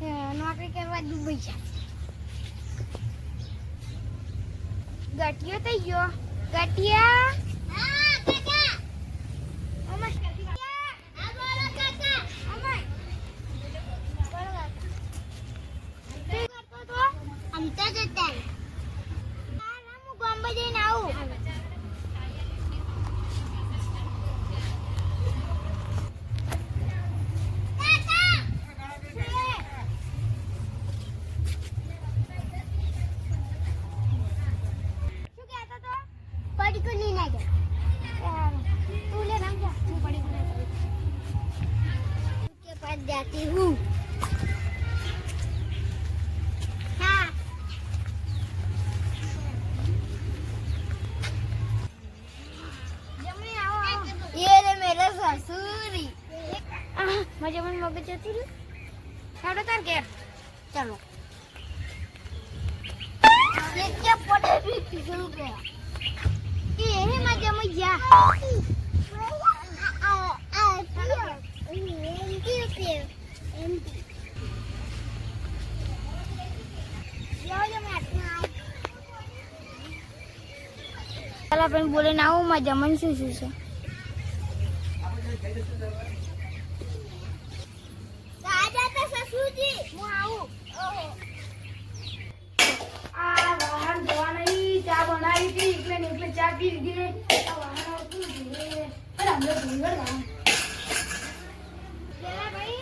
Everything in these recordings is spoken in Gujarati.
નોકરી કરવા દુબઈ જાય. ગટિયો થઈ ગયો. ગટિયા હા કાકા. અમાર ગટિયા આ બોલો કાકા. અમાર બોલો કાકા. શું કરતો તો? અમતા જતા. ના ના હું બોમ્બે જઈને આવું. पड़ी को नहीं ना जा तू ले नाम जा तू पड़ी को नहीं के पास जाती हूँ हाँ जमने आओ ये रे मेरा ससुरी मजे मन मगे जाती हूँ चलो तार के चलो ये क्या पड़े भी फिसल गया ये मजा मजा चला अपन बोले ना वो मजा मन से आ जाता ससुर जी मैं आऊं ચા બનાવી હતી એટલે ચા પી લીધી ને આ વાહનો શું ધીરે અરે આપણે ભૂંગર ના લેલા ભાઈ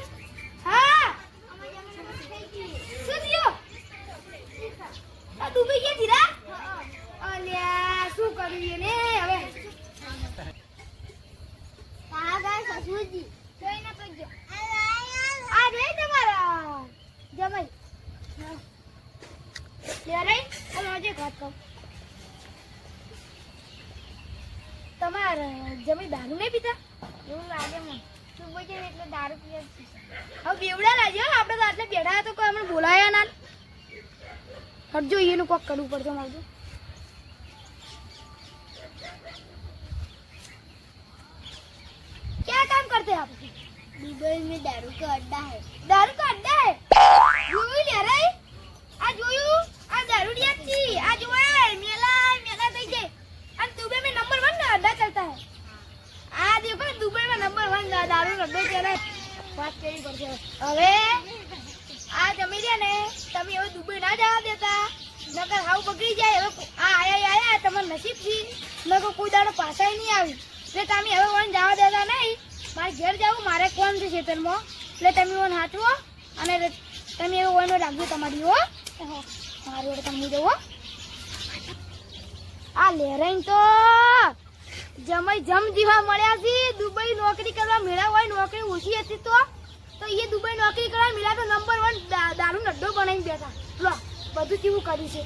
હા અમાર જમવાનું થઈ ગયું શું થયો આ દુબઈ ગયા ધીરા અલ્યા શું કર્યું ને હવે આ ગાય સસુજી જોઈ ના કરજો આ રે તમારા જમાઈ લે રે ઓલો જે વાત કહું તમારે જમી દારૂ નહીં પીતા એવું લાગે મને તું બોલે એટલે દારૂ પીએ હવે બેવડા લાગ્યો આપણે તો આટલે બેઠા તો કોઈ અમને બોલાયા ના હટજો એનું કોક કરવું પડશે મારું क्या काम करते हैं आप दुबई में दारू का अड्डा है જોયું લે રે આ જોયું આ દારૂડિયા છી આ જોય મેલા થઈ જાય અને दुबई में नंबर 1 अड्डा चलता है आ देखो दुबई में नंबर 1 दारू अड्डो चले बात केવી કરશે હવે આ જમી રે ને તમે હવે દુબઈ ના જવા દેતા નકર હાવ બગડી જાય હવે આ આયા તમાર નસીબ થી નકો કોઈ દાડો પાછા નહીં આવી એટલે તમે હવે વન જવા દેતા નહીં મારે ઘેર જાવું મારે કોણ છે ખેતરમાં એટલે તમે વન હાચવો અને તમે હવે વન રાખજો તમારી હો મારી વડે તમે જવો આ લેરાઈન તો જમાઈ જમ જીવા મળ્યા છે દુબઈ નોકરી કરવા મેળા હોય નોકરી ઓછી હતી તો એ દુબઈ નોકરી કરવા મેળા તો નંબર 1 દારૂ નડ્ડો બનાવી બેઠા લો બધું કેવું કર્યું છે